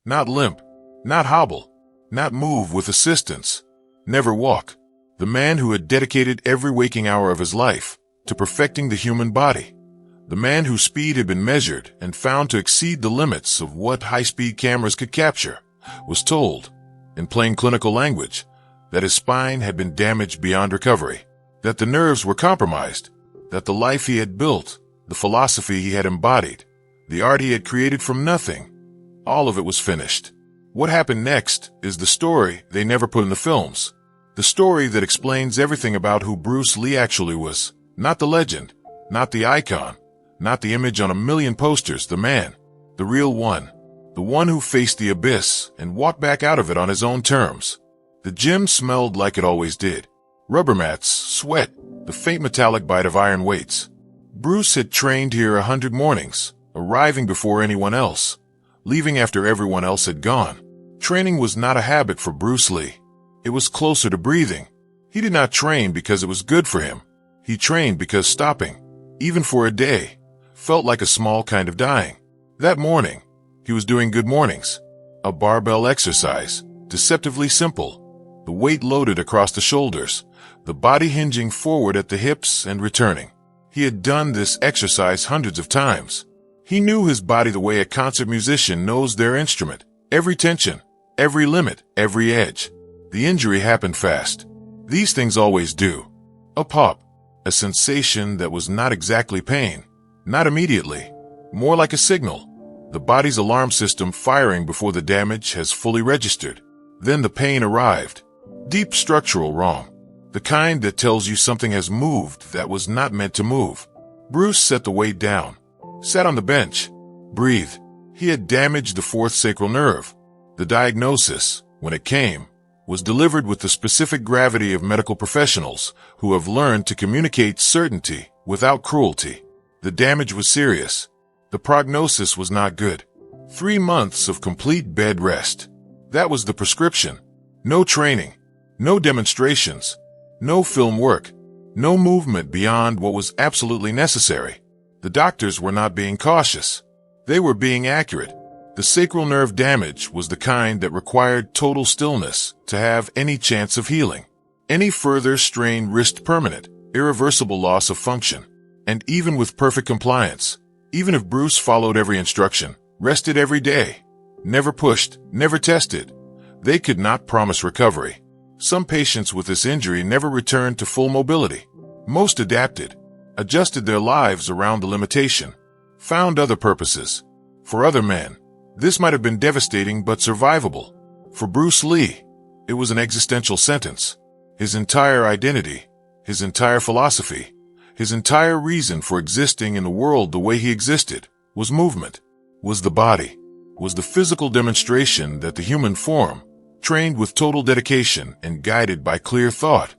Not limp, not hobble, not move with assistance, never walk. The man who had dedicated every waking hour of his life to perfecting the human body. The man whose speed had been measured and found to exceed the limits of what high-speed cameras could capture, was told, in plain clinical language, that his spine had been damaged beyond recovery, that the nerves were compromised, that the life he had built, the philosophy he had embodied, the art he had created from nothing, all of it was finished. What happened next is the story they never put in the films, the story that explains everything about who Bruce Lee actually was, not the legend, not the icon, not the image on a million posters, the man, the real one, the one who faced the abyss and walked back out of it on his own terms. The gym smelled like it always did. Rubber mats, sweat, the faint metallic bite of iron weights. Bruce had trained here 100 mornings, arriving before anyone else, leaving after everyone else had gone. Training was not a habit for Bruce Lee. It was closer to breathing. He did not train because it was good for him. He trained because stopping, even for a day, felt like a small kind of dying. That morning, he was doing good mornings, a barbell exercise, deceptively simple, the weight loaded across the shoulders, the body hinging forward at the hips and returning. He had done this exercise hundreds of times. He knew his body the way a concert musician knows their instrument, every tension, every limit, every edge. The injury happened fast. These things always do. A pop, a sensation that was not exactly pain. Not immediately, more like a signal, the body's alarm system firing before the damage has fully registered. Then the pain arrived. Deep structural wrong. The kind that tells you something has moved that was not meant to move. Bruce set the weight down, sat on the bench, breathed. He had damaged the fourth sacral nerve. The diagnosis, when it came, was delivered with the specific gravity of medical professionals who have learned to communicate certainty without cruelty. The damage was serious. The prognosis was not good. 3 months of complete bed rest. That was the prescription. No training, no demonstrations, no film work, no movement beyond what was absolutely necessary. The doctors were not being cautious. They were being accurate. The sacral nerve damage was the kind that required total stillness to have any chance of healing. Any further strain risked permanent, irreversible loss of function. And even with perfect compliance, even if Bruce followed every instruction, rested every day, never pushed, never tested, they could not promise recovery. Some patients with this injury never returned to full mobility. Most adapted, adjusted their lives around the limitation, found other purposes. For other men, this might have been devastating but survivable. For Bruce Lee, it was an existential sentence. His entire identity, his entire philosophy, his entire reason for existing in the world the way he existed, was movement, was the body, was the physical demonstration that the human form, trained with total dedication and guided by clear thought,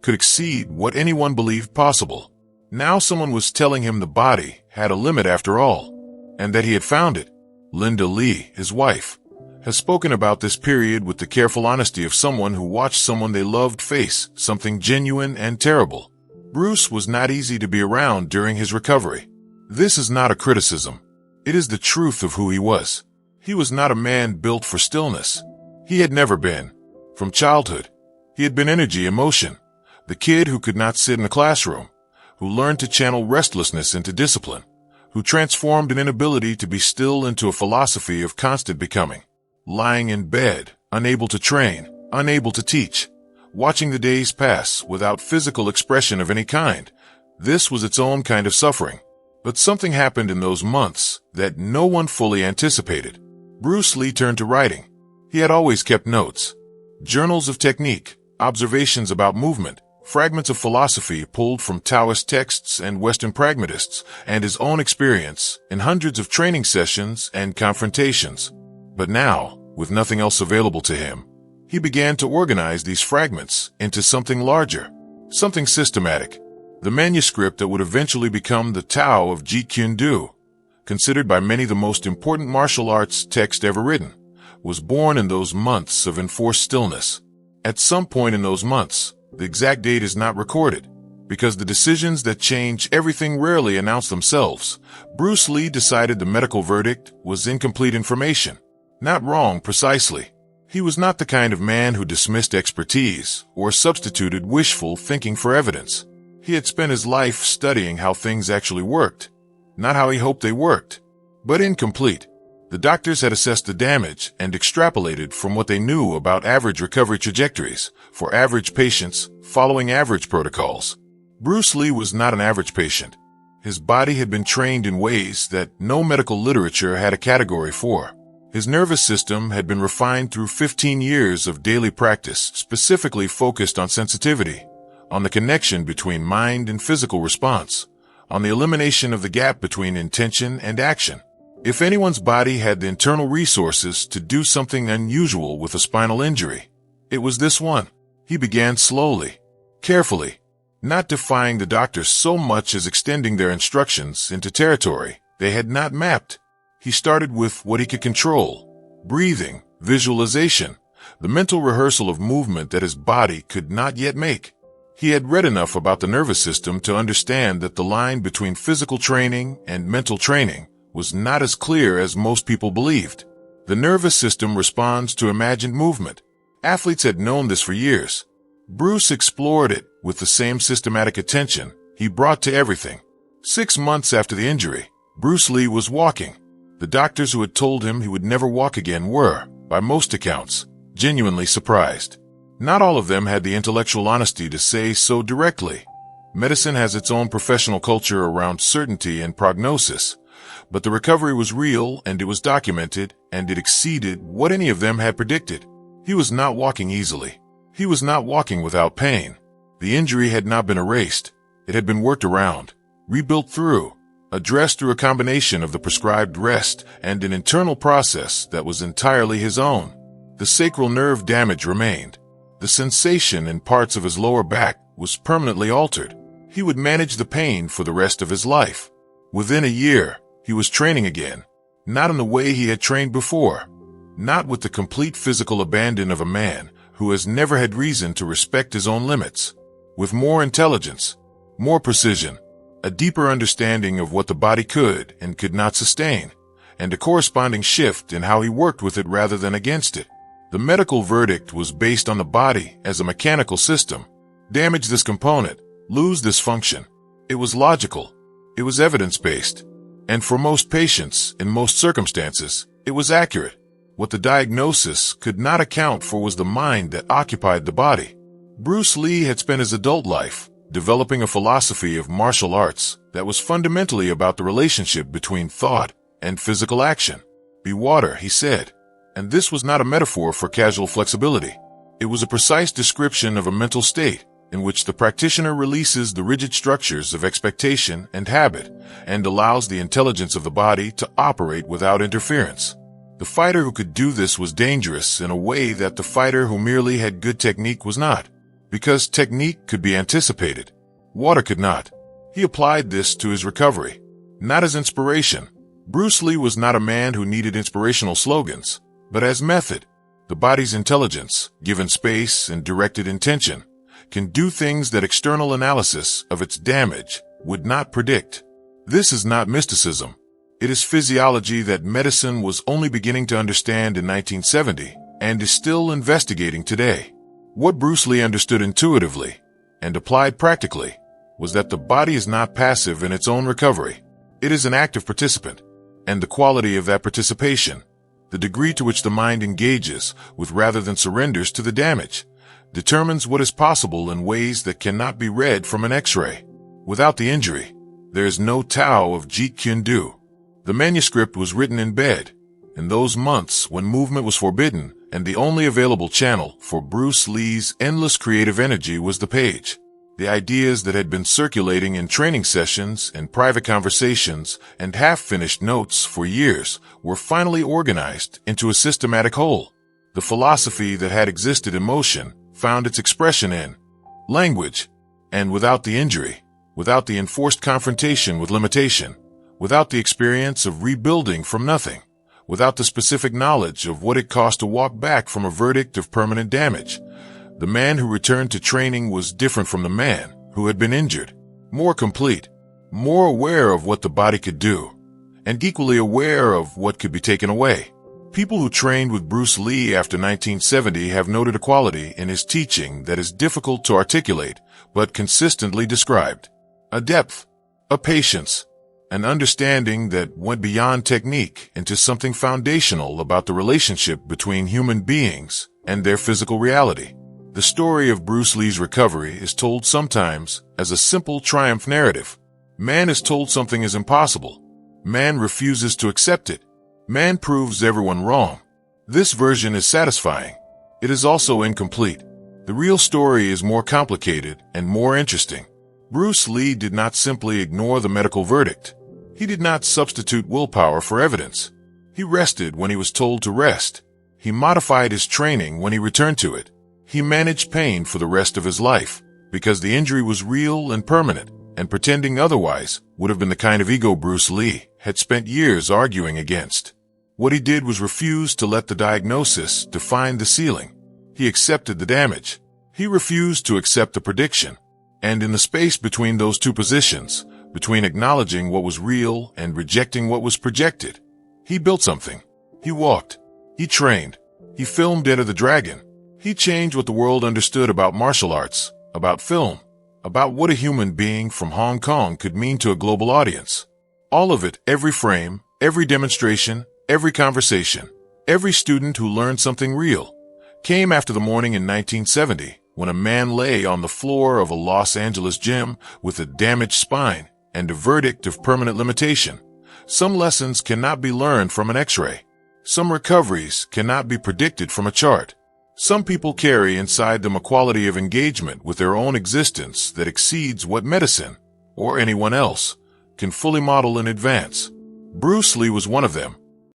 could exceed what anyone believed possible. Now someone was telling him the body had a limit after all, and that he had found it. Linda Lee, his wife, has spoken about this period with the careful honesty of someone who watched someone they loved face something genuine and terrible. Bruce was not easy to be around during his recovery. This is not a criticism. It is the truth of who he was. He was not a man built for stillness. He had never been. From childhood, he had been energy, emotion, the kid who could not sit in a classroom, who learned to channel restlessness into discipline, who transformed an inability to be still into a philosophy of constant becoming. Lying in bed, unable to train, unable to teach, watching the days pass without physical expression of any kind. This was its own kind of suffering. But something happened in those months that no one fully anticipated. Bruce Lee turned to writing. He had always kept notes, journals of technique, observations about movement, fragments of philosophy pulled from Taoist texts and Western pragmatists, and his own experience in hundreds of training sessions and confrontations. But now, with nothing else available to him, he began to organize these fragments into something larger, something systematic. The manuscript that would eventually become the Tao of Jeet Kune Do, considered by many the most important martial arts text ever written, was born in those months of enforced stillness. At some point in those months, the exact date is not recorded, because the decisions that change everything rarely announce themselves. Bruce Lee decided the medical verdict was incomplete information. Not wrong precisely. He was not the kind of man who dismissed expertise or substituted wishful thinking for evidence. He had spent his life studying how things actually worked, not how he hoped they worked. But incomplete. The doctors had assessed the damage and extrapolated from what they knew about average recovery trajectories for average patients following average protocols. Bruce Lee was not an average patient. His body had been trained in ways that no medical literature had a category for. His nervous system had been refined through 15 years of daily practice, specifically focused on sensitivity, on the connection between mind and physical response, on the elimination of the gap between intention and action. If anyone's body had the internal resources to do something unusual with a spinal injury, it was this one. He began slowly, carefully, not defying the doctors so much as extending their instructions into territory they had not mapped. He started with what he could control: breathing, visualization, the mental rehearsal of movement that his body could not yet make. He had read enough about the nervous system to understand that the line between physical training and mental training was not as clear as most people believed. The nervous system responds to imagined movement. Athletes had known this for years. Bruce explored it with the same systematic attention he brought to everything. 6 months after the injury, Bruce Lee was walking. The doctors who had told him he would never walk again were, by most accounts, genuinely surprised. Not all of them had the intellectual honesty to say so directly. Medicine has its own professional culture around certainty and prognosis, but the recovery was real and it was documented, and it exceeded what any of them had predicted. He was not walking easily. He was not walking without pain. The injury had not been erased. It had been worked around, rebuilt through, addressed through a combination of the prescribed rest and an internal process that was entirely his own. The sacral nerve damage remained. The sensation in parts of his lower back was permanently altered. He would manage the pain for the rest of his life. Within a year, he was training again, not in the way he had trained before, not with the complete physical abandon of a man who has never had reason to respect his own limits, with more intelligence, more precision, a deeper understanding of what the body could and could not sustain, and a corresponding shift in how he worked with it rather than against it. The medical verdict was based on the body as a mechanical system. Damage this component, lose this function. It was logical. It was evidence-based. And for most patients, in most circumstances, it was accurate. What the diagnosis could not account for was the mind that occupied the body. Bruce Lee had spent his adult life developing a philosophy of martial arts that was fundamentally about the relationship between thought and physical action. Be water, he said. And this was not a metaphor for casual flexibility. It was a precise description of a mental state in which the practitioner releases the rigid structures of expectation and habit and allows the intelligence of the body to operate without interference. The fighter who could do this was dangerous in a way that the fighter who merely had good technique was not, because technique could be anticipated. Water could not. He applied this to his recovery, not as inspiration. Bruce Lee was not a man who needed inspirational slogans, but as method. The body's intelligence, given space and directed intention, can do things that external analysis of its damage would not predict. This is not mysticism. It is physiology that medicine was only beginning to understand in 1970 and is still investigating today. What Bruce Lee understood intuitively and applied practically was that the body is not passive in its own recovery. It is an active participant, and the quality of that participation, the degree to which the mind engages with rather than surrenders to the damage, determines what is possible in ways that cannot be read from an X-ray. Without the injury, there is no Tao of Jeet Kune Do. The manuscript was written in bed, in those months when movement was forbidden and the only available channel for Bruce Lee's endless creative energy was the page. The ideas that had been circulating in training sessions and private conversations and half-finished notes for years were finally organized into a systematic whole. The philosophy that had existed in motion found its expression in language, and without the injury, without the enforced confrontation with limitation, without the experience of rebuilding from nothing, without the specific knowledge of what it cost to walk back from a verdict of permanent damage, the man who returned to training was different from the man who had been injured, more complete, more aware of what the body could do, and equally aware of what could be taken away. People who trained with Bruce Lee after 1970 have noted a quality in his teaching that is difficult to articulate, but consistently described. A depth, a patience, an understanding that went beyond technique into something foundational about the relationship between human beings and their physical reality. The story of Bruce Lee's recovery is told sometimes as a simple triumph narrative. Man is told something is impossible. Man refuses to accept it. Man proves everyone wrong. This version is satisfying. It is also incomplete. The real story is more complicated and more interesting. Bruce Lee did not simply ignore the medical verdict. He did not substitute willpower for evidence. He rested when he was told to rest. He modified his training when he returned to it. He managed pain for the rest of his life because the injury was real and permanent, and pretending otherwise would have been the kind of ego Bruce Lee had spent years arguing against. What he did was refuse to let the diagnosis define the ceiling. He accepted the damage. He refused to accept the prediction. And in the space between those two positions, between acknowledging what was real and rejecting what was projected, he built something. He walked. He trained. He filmed Enter the Dragon. He changed what the world understood about martial arts, about film, about what a human being from Hong Kong could mean to a global audience. All of it, every frame, every demonstration, every conversation, every student who learned something real, came after the morning in 1970 when a man lay on the floor of a Los Angeles gym with a damaged spine and a verdict of permanent limitation. Some lessons cannot be learned from an X-ray. Some recoveries cannot be predicted from a chart. Some people carry inside them a quality of engagement with their own existence that exceeds what medicine, or anyone else, can fully model in advance. Bruce Lee was one of them.